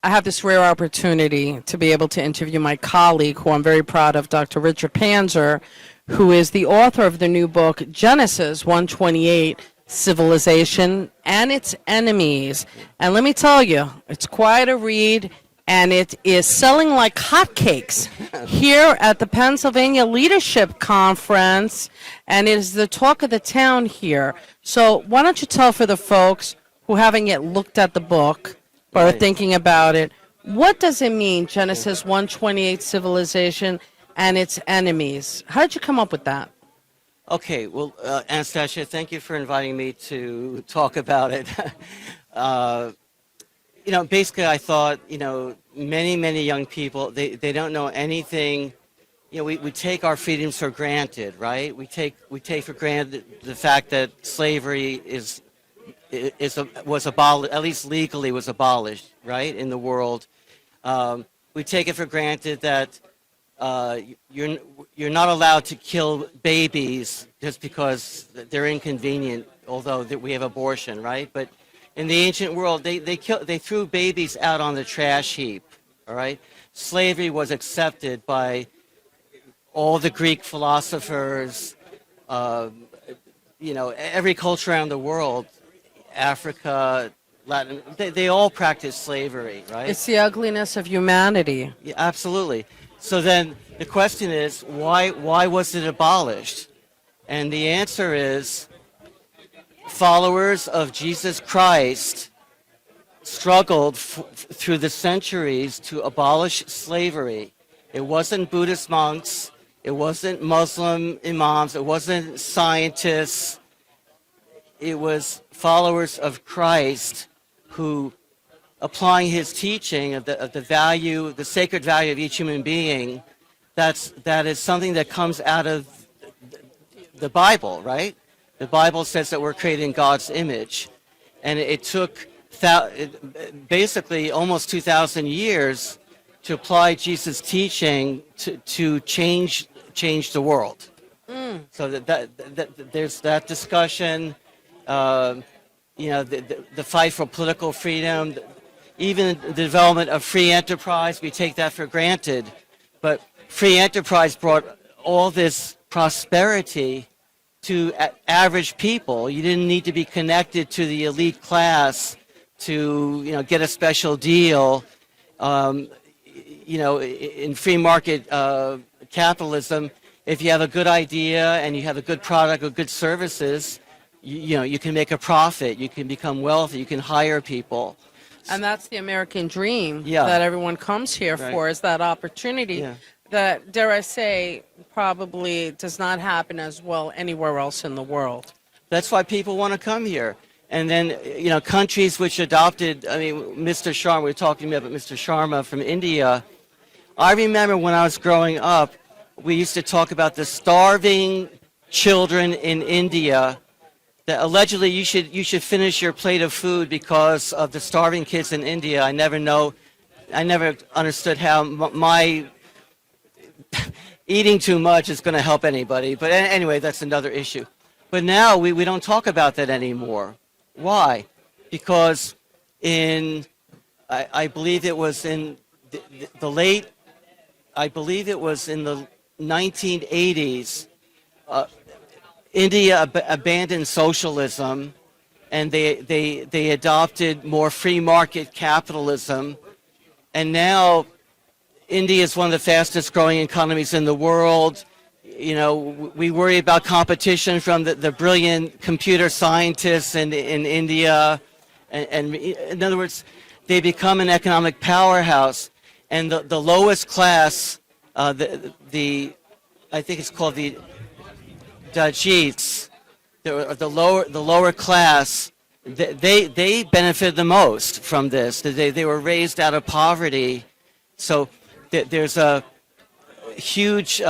I have this rare opportunity to be able to interview my colleague, who I'm very proud of, Dr. Richard Panzer, who is the author of the new book, Genesis 1:28, Civilization and Its Enemies. And let me tell you, it's quite a read, and it is selling like hotcakes here at the Pennsylvania Leadership Conference, and it is the talk of the town here. So why don't you tell for the folks who haven't yet looked at the book or are thinking about it, what does it mean, Genesis 1:28, Civilization and Its Enemies? How did you come up with that? Okay, well, Anastasia, thank you for inviting me to talk about it. Basically I thought, many young people, they don't know anything. We take our freedoms for granted, right? We take for granted the fact that slavery was abolished, at least legally was abolished, right, in the world. We take it for granted that you're not allowed to kill babies just because they're inconvenient, although that we have abortion, right? But in the ancient world, they threw babies out on the trash heap, all right? Slavery was accepted by all the Greek philosophers, every culture around the world, Africa, Latin, they all practice slavery, right? It's the ugliness of humanity. Yeah, absolutely. So then the question is, why was it abolished? And the answer is, followers of Jesus Christ struggled through the centuries to abolish slavery. It wasn't Buddhist monks, it wasn't Muslim imams, it wasn't scientists. It was followers of Christ who, applying his teaching of the value, the sacred value of each human being, that is something that comes out of the Bible, right? The Bible says that we're created in God's image. And it took basically almost 2,000 years to apply Jesus' teaching to change the world. So there's that discussion. The fight for political freedom, even the development of free enterprise, we take that for granted. But free enterprise brought all this prosperity to average people. You didn't need to be connected to the elite class to, get a special deal. In free market capitalism, if you have a good idea and you have a good product or good services, you can make a profit, you can become wealthy, you can hire people. And that's the American dream that everyone comes here for, is that opportunity that, dare I say, probably does not happen as well anywhere else in the world. That's why people want to come here. And then, countries which adopted, Mr. Sharma, we were talking about Mr. Sharma from India. I remember when I was growing up, we used to talk about the starving children in India, that allegedly you should finish your plate of food because of the starving kids in India. I never understood how my eating too much is going to help anybody. But anyway, that's another issue. But now we don't talk about that anymore. Why? Because I believe it was in the 1980s, India abandoned socialism, and they adopted more free market capitalism, and now India is one of the fastest growing economies in the world. We worry about competition from the brilliant computer scientists in India, and in other words, they become an economic powerhouse, and the lowest class, I think it's called the Dajites, the lower class, they benefit the most from this. They were raised out of poverty, so there's a huge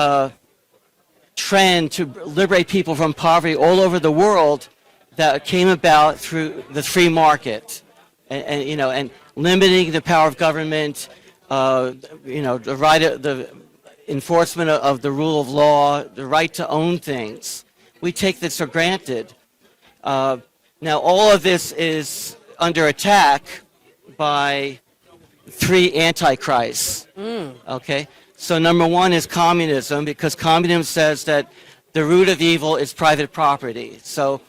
trend to liberate people from poverty all over the world that came about through the free market, and limiting the power of government, the right of the enforcement of the rule of law, the right to own things. We take this for granted. Now, all of this is under attack by three antichrists. Okay? So number one is communism, because communism says that the root of evil is private property. So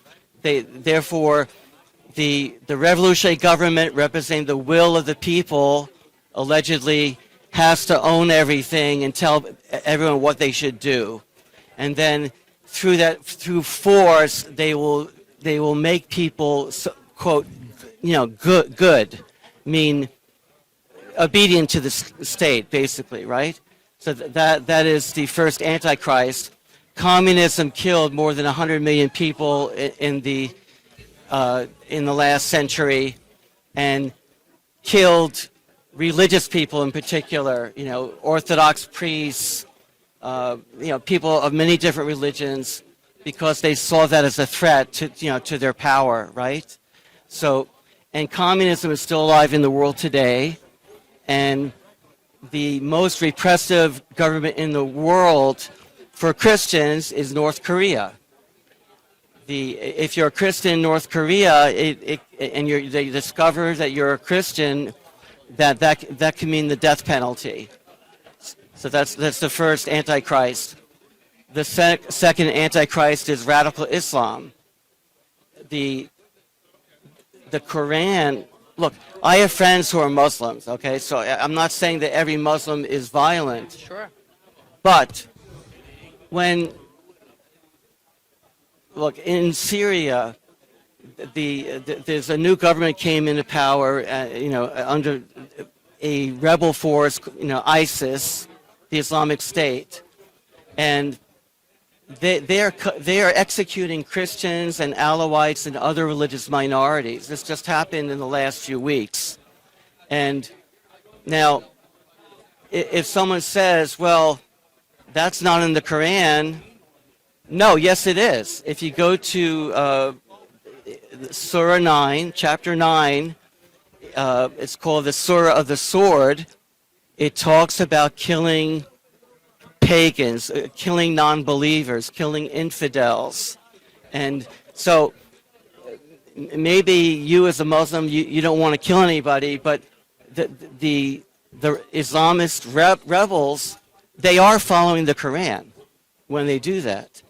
therefore, the revolutionary government representing the will of the people allegedly has to own everything and tell everyone what they should do. And then through force, they will make people, quote, good, mean obedient to the state, basically, right? So that is the first antichrist. Communism killed more than 100 million people in the last century, and killed religious people in particular. Orthodox priests, people of many different religions, because they saw that as a threat to their power, right? So, and communism is still alive in the world today, and the most repressive government in the world for Christians is North Korea. If you're a Christian in North Korea, and they discover that you're a Christian, that can mean the death penalty. So that's the first antichrist. The second antichrist is radical Islam. The Quran. Look, I have friends who are Muslims. Okay, so I'm not saying that every Muslim is violent. Sure. But look, in Syria, there's a new government came into power, under a rebel force, ISIS, the Islamic State, and they are executing Christians and Alawites and other religious minorities. This just happened in the last few weeks. And now, if someone says, well, that's not in the Quran, no, yes it is. If you go to Surah 9, chapter 9, it's called the Surah of the Sword. It talks about killing pagans, killing non-believers, killing infidels. And so maybe you as a Muslim, you don't want to kill anybody, but the Islamist rebels, they are following the Quran when they do that.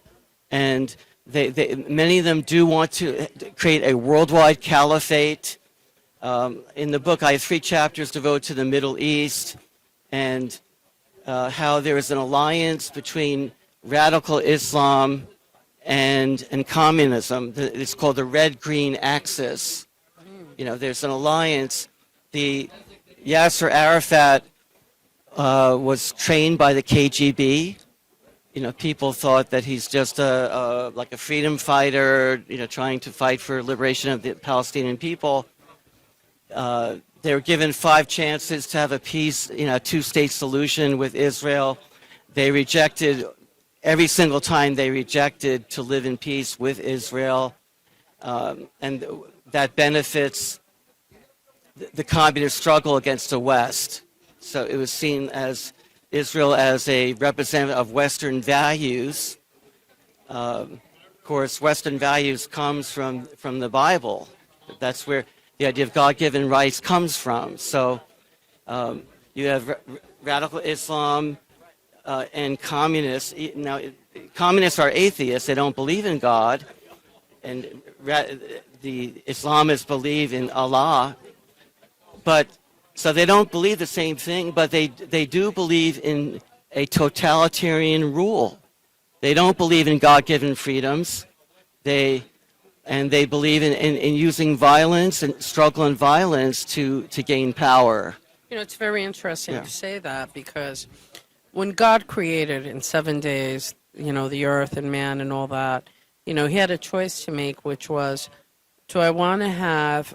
And many of them do want to create a worldwide caliphate. In the book, I have 3 chapters devoted to the Middle East, and how there is an alliance between radical Islam and communism. It's called the red-green axis. There's an alliance. The Yasser Arafat was trained by the KGB. People thought that he's just like a freedom fighter, trying to fight for liberation of the Palestinian people. They were given 5 chances to have a peace, a 2-state solution with Israel. They rejected, every single time they rejected to live in peace with Israel. And that benefits the communist struggle against the West. So it was seen as Israel as a representative of Western values. Of course, Western values comes from the Bible. That's where the idea of God-given rights comes from. So you have radical Islam and communists. Now, communists are atheists. They don't believe in God. And the Islamists believe in Allah. So they don't believe the same thing, but they do believe in a totalitarian rule. They don't believe in God-given freedoms. They believe in using violence and struggle and violence to gain power. It's very interesting to say that, because when God created in 7 days, the earth and man and all that, he had a choice to make, which was, do I want to have,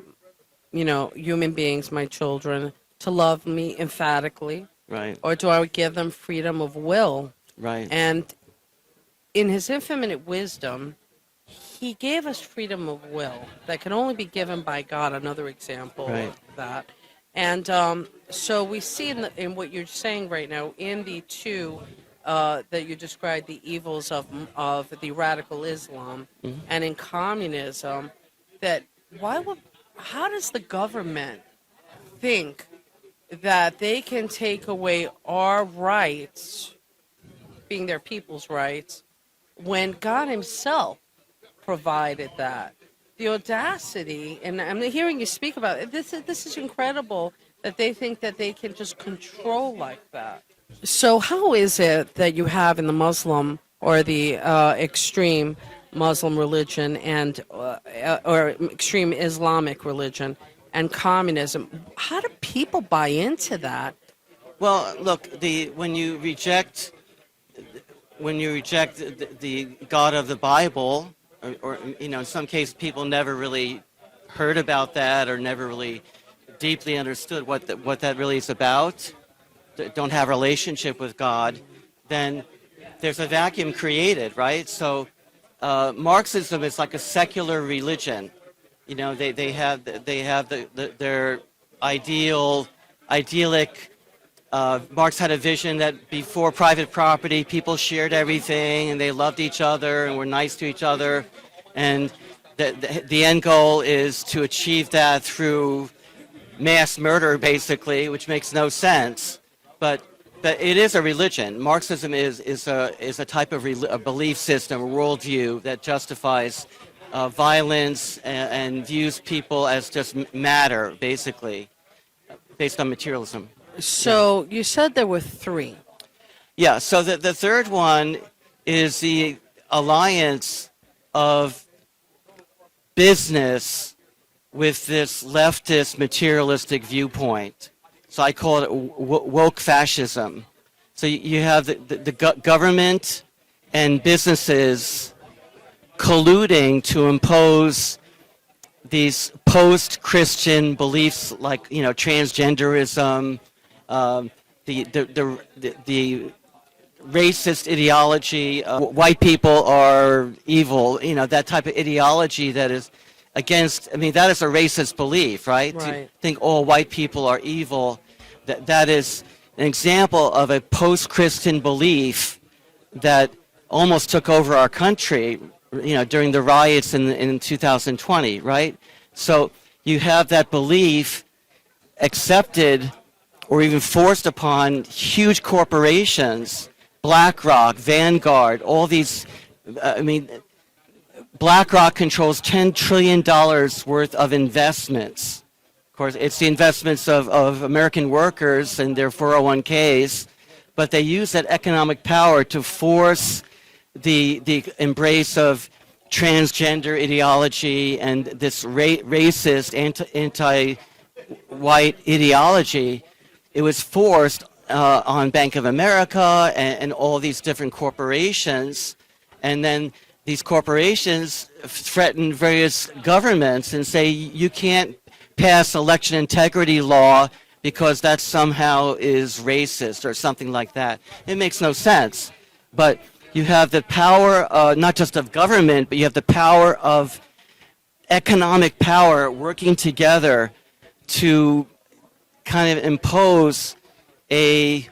human beings, my children, to love me emphatically? Right. Or do I give them freedom of will? Right. And in his infinite wisdom, he gave us freedom of will that can only be given by God. Another example of that. And so we see in what you're saying right now, in the 2 that you described, the evils of the radical Islam and in communism, that how does the government think that they can take away our rights, being their people's rights, when God Himself provided that. The audacity, and I'm hearing you speak about it, this is incredible that they think that they can just control like that. So how is it that you have in the Muslim or the extreme Muslim religion and or extreme Islamic religion and communism? How do people buy into that? Well, look, when you reject the God of the Bible, or in some cases people never really heard about that or never really deeply understood what that really is about, don't have a relationship with God, then there's a vacuum created, right? So Marxism is like a secular religion. They have their idyllic. Marx had a vision that before private property, people shared everything and they loved each other and were nice to each other. And the end goal is to achieve that through mass murder, basically, which makes no sense. But it is a religion. Marxism is a type of a belief system, a worldview that justifies violence and views people as just matter, basically, based on materialism. So you said there were three. Yeah, so the third one is the alliance of business with this leftist materialistic viewpoint. So I call it woke fascism. So you have the government and businesses colluding to impose these post-Christian beliefs like transgenderism, the racist ideology, white people are evil, that type of ideology that is against, that is a racist belief, right? Right. To think all white people are evil, that is an example of a post-Christian belief that almost took over our country, during the riots in 2020, right? So you have that belief accepted or even forced upon huge corporations, BlackRock, Vanguard, all these, BlackRock controls $10 trillion worth of investments. Of course, it's the investments of American workers and their 401ks, but they use that economic power to force the embrace of transgender ideology and this racist anti-white ideology. It was forced on Bank of America and all these different corporations, and then these corporations threaten various governments and say you can't pass election integrity law because that somehow is racist or something like that. It makes no sense. But you have the power, not just of government, but you have the power of economic power working together to kind of impose a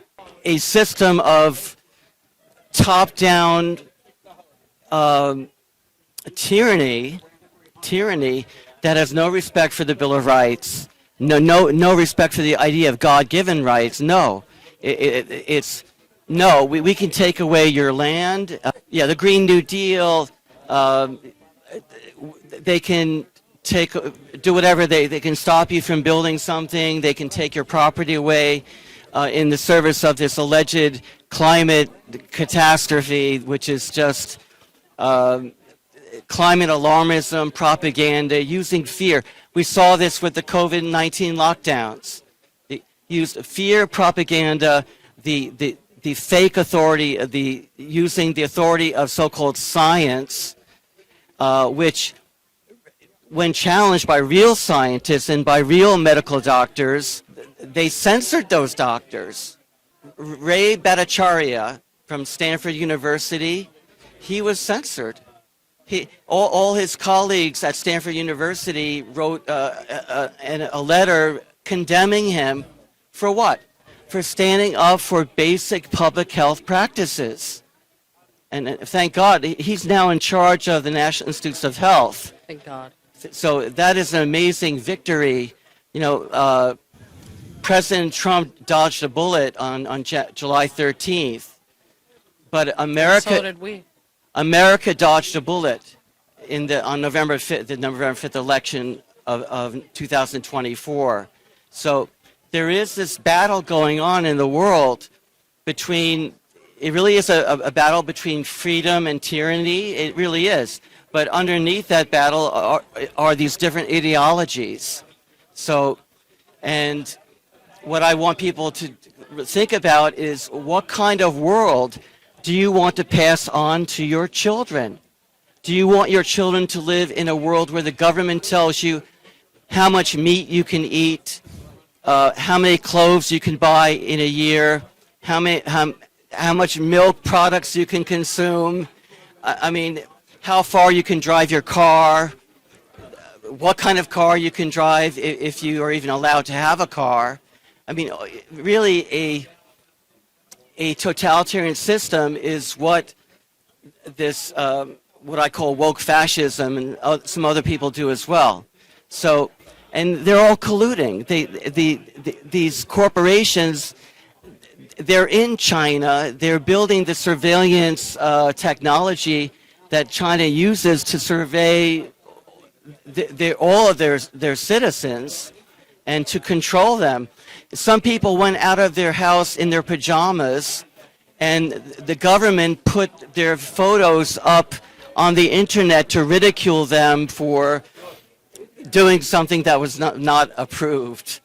system of top-down tyranny that has no respect for the Bill of Rights, no respect for the idea of God-given rights. No, it's no. We can take away your land. The Green New Deal. They can do whatever they can stop you from building something. They can take your property away in the service of this alleged climate catastrophe, which is just climate alarmism, propaganda, using fear. We saw this with the COVID-19 lockdowns. They used fear, propaganda, the fake authority, using the authority of so-called science, which, when challenged by real scientists and by real medical doctors, they censored those doctors. Ray Bhattacharya from Stanford University, he was censored. All his colleagues at Stanford University wrote a letter condemning him for what? For standing up for basic public health practices. And thank God, he's now in charge of the National Institutes of Health. Thank God. So that is an amazing victory. President Trump dodged a bullet on July 13th, but So did we. America dodged a bullet on November 5th, the November 5th election of 2024. So there is this battle going on in the world between, it really is a battle between freedom and tyranny. It really is. But underneath that battle are these different ideologies. So, and what I want people to think about is, what kind of world do you want to pass on to your children? Do you want your children to live in a world where the government tells you how much meat you can eat, how many clothes you can buy in a year, how much milk products you can consume? I mean, how far you can drive your car, what kind of car you can drive if you are even allowed to have a car. I mean, really a totalitarian system is what this, what I call woke fascism, and some other people do as well. So, and they're all colluding. These corporations, they're in China. They're building the surveillance technology that China uses to survey all of their citizens and to control them. Some people went out of their house in their pajamas, and the government put their photos up on the internet to ridicule them for doing something that was not approved.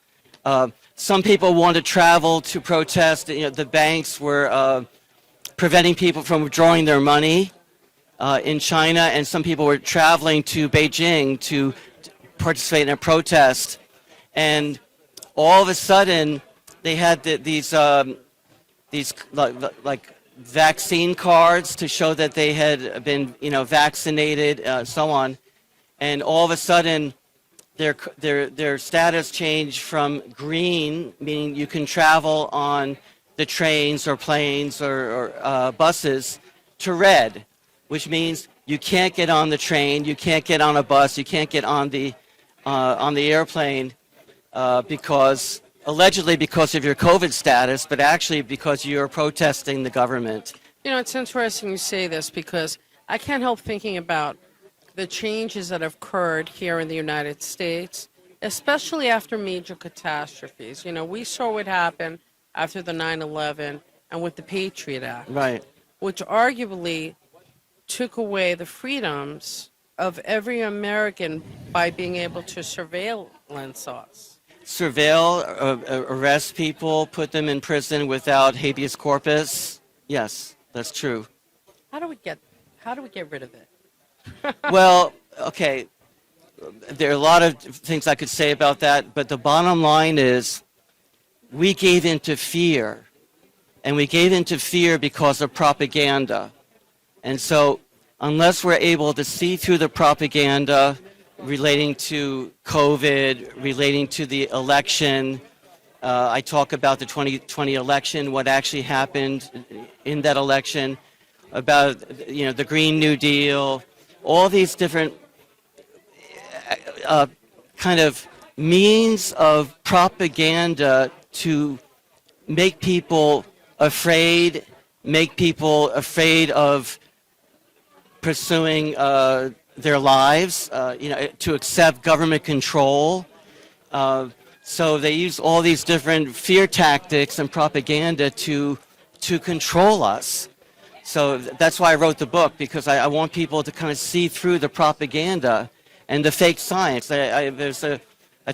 Some people wanted to travel to protest. You know, the banks were preventing people from withdrawing their money in China, and some people were traveling to Beijing to participate in a protest. And all of a sudden, they had these like vaccine cards to show that they had been, vaccinated, so on. And all of a sudden, their status changed from green, meaning you can travel on the trains or planes or buses, to red, which means you can't get on the train, you can't get on a bus, you can't get on the airplane allegedly because of your COVID status, but actually because you're protesting the government. You know, it's interesting you say this, because I can't help thinking about the changes that have occurred here in the United States, especially after major catastrophes. You know, we saw what happened after the 9/11 and with the Patriot Act, Right. which arguably took away the freedoms of every American by being able to surveillance us. Surveil, arrest people, put them in prison without habeas corpus. Yes, that's true. How do we get rid of it? Well, okay, there are a lot of things I could say about that, but the bottom line is we gave into fear, and we gave into fear because of propaganda. And so unless we're able to see through the propaganda relating to COVID, relating to the election, I talk about the 2020 election, what actually happened in that election, about the Green New Deal, all these different kind of means of propaganda to make people afraid of pursuing their lives, to accept government control. So they use all these different fear tactics and propaganda to control us. So that's why I wrote the book, because I want people to kind of see through the propaganda and the fake science. There's a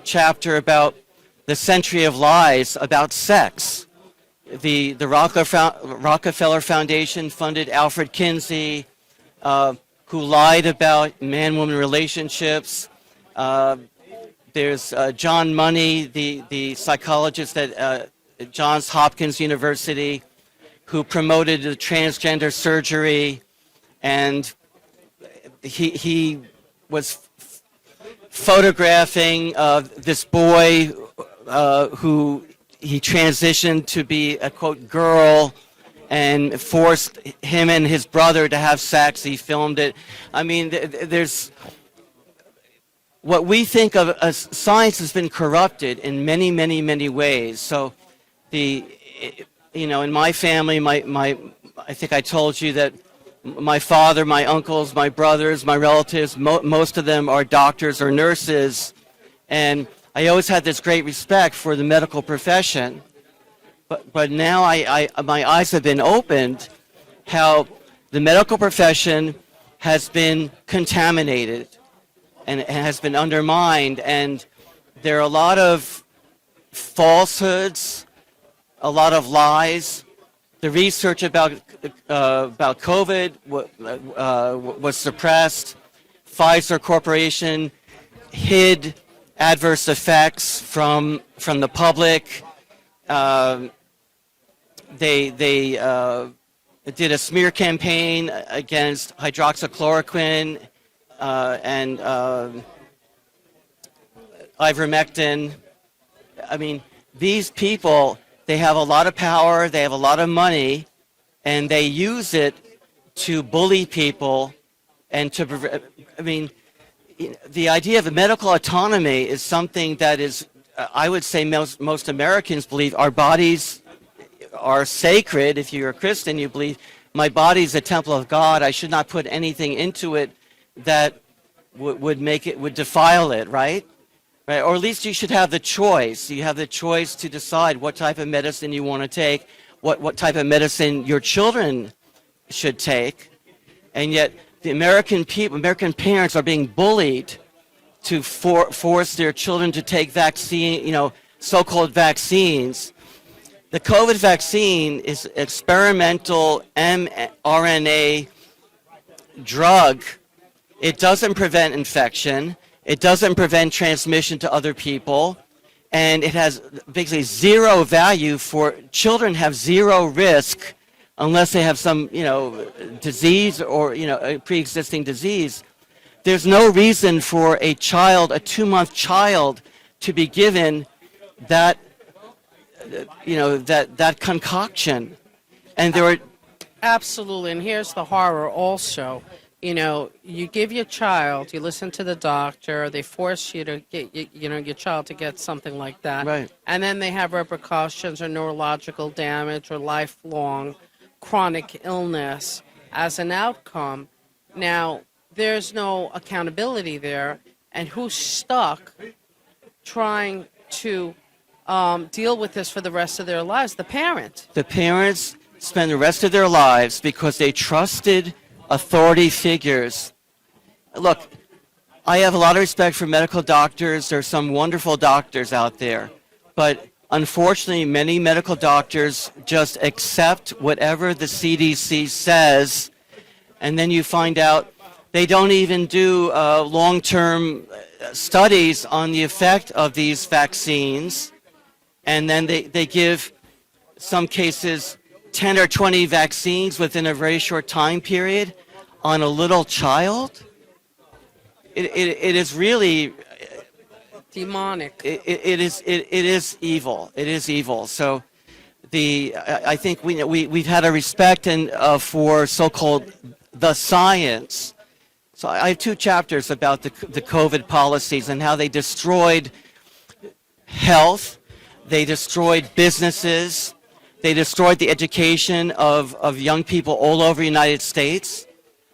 chapter about the century of lies about sex. The Rockefeller Foundation funded Alfred Kinsey, who lied about man-woman relationships. There's John Money, the psychologist at Johns Hopkins University, who promoted the transgender surgery, and he was photographing this boy who he transitioned to be a, quote, girl, and forced him and his brother to have sex. He filmed it. I mean, there's what we think of as science has been corrupted in many, many, many ways. So in my family, I think I told you that my father, my uncles, my brothers, my relatives, most of them are doctors or nurses, and I always had this great respect for the medical profession. But now my eyes have been opened how the medical profession has been contaminated and has been undermined, and there are a lot of falsehoods, a lot of lies. The research about COVID was suppressed. Pfizer Corporation hid adverse effects from the public. They did a smear campaign against hydroxychloroquine and ivermectin. I mean, these people, they have a lot of power, they have a lot of money, and they use it to bully people and to, the idea of medical autonomy is something that is, I would say most Americans believe our bodies are sacred. If you're a Christian, you believe my body is a temple of God. I should not put anything into it that would defile it, right? Right? Or at least you should have the choice. You have the choice to decide what type of medicine you want to take, what type of medicine your children should take. And yet the American parents are being bullied to force their children to take so-called vaccines. The COVID vaccine is experimental mRNA drug. It doesn't prevent infection. It doesn't prevent transmission to other people. And it has basically zero value for children, have zero risk unless they have some, disease or, a pre-existing disease. There's no reason for a 2-month child, to be given that, that concoction. And there were... Absolutely, and here's the horror also. You give your child, you listen to the doctor, they force you to get, your child to get something like that. Right. And then they have repercussions or neurological damage or lifelong chronic illness as an outcome. Now, there's no accountability there, and who's stuck trying to deal with this for the rest of their lives? The parent. The parents spend the rest of their lives because they trusted authority figures. Look, I have a lot of respect for medical doctors. There's some wonderful doctors out there. But unfortunately, many medical doctors just accept whatever the CDC says, and then you find out they don't even do long-term studies on the effect of these vaccines, and then they give, some cases, 10 or 20 vaccines within a very short time period on a little child. It is really demonic. It is evil. It is evil. So I think we've had a respect for so-called the science. So I have 2 chapters about the COVID policies and how they destroyed health, they destroyed businesses, they destroyed the education of young people all over the United States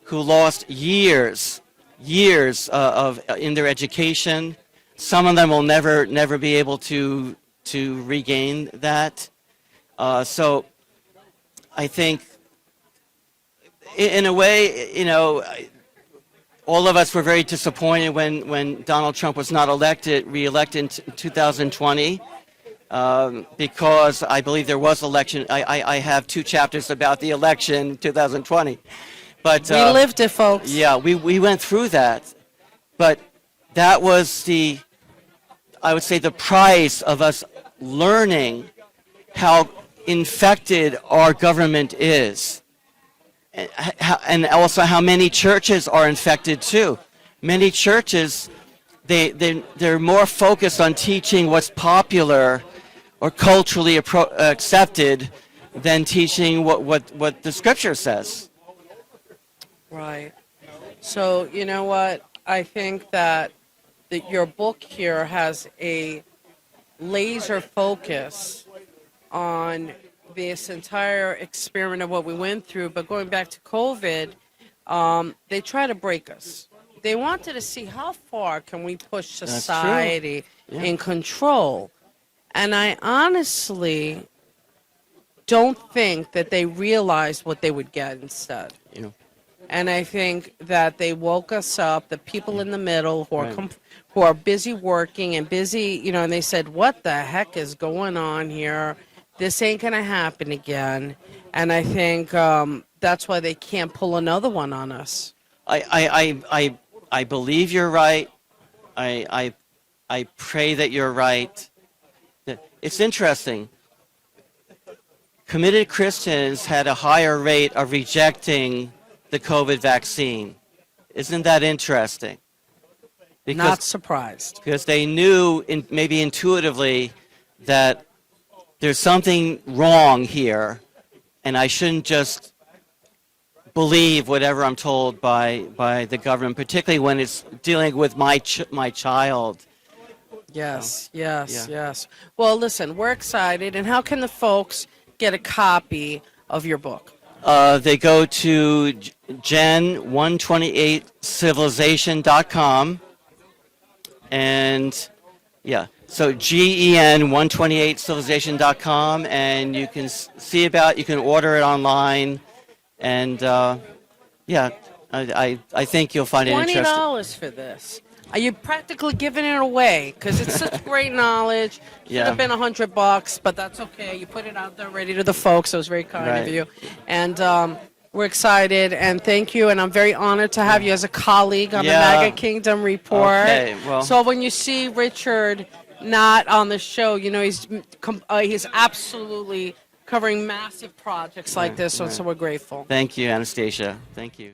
who lost years in their education. Some of them will never be able to regain that. So I think, in a way, all of us were very disappointed when Donald Trump was not re-elected in 2020. Because I believe there was election. I have 2 chapters about the election in 2020. But we lived it, folks. Yeah, we went through that. But that was I would say, the price of us learning how infected our government is. And also how many churches are infected too. Many churches, they're more focused on teaching what's popular or culturally accepted than teaching what the scripture says. Right. So, you know what? I think that that your book here has a laser focus on this entire experiment of what we went through. But going back to COVID, they try to break us. They wanted to see how far can we push society in control. And I honestly don't think that they realized what they would get instead. Yeah. And I think that they woke us up, the people in the middle who are Right. who are busy working and busy, and they said, what the heck is going on here? This ain't going to happen again. And I think that's why they can't pull another one on us. I believe you're right. I pray that you're right. It's interesting. Committed Christians had a higher rate of rejecting the COVID vaccine. Isn't that interesting? Not surprised. Because they knew, maybe intuitively, that there's something wrong here, and I shouldn't just believe whatever I'm told by the government, particularly when it's dealing with my child. Yes. Yeah. Well, listen, we're excited. And how can the folks get a copy of your book? They go to gen128civilization.com, and so GEN128civilization.com, and you can see you can order it online, and I think you'll find it interesting. $20 for this. Are you practically giving it away? Because it's such great knowledge. Should have been $100, but that's okay. You put it out there ready to the folks. It was very kind of you. And we're excited, and thank you. And I'm very honored to have you as a colleague on the MAGA Kingdom Report. Okay, well. So when you see Richard not on the show, he's absolutely covering massive projects like this. So we're grateful. Thank you, Anastasia. Thank you.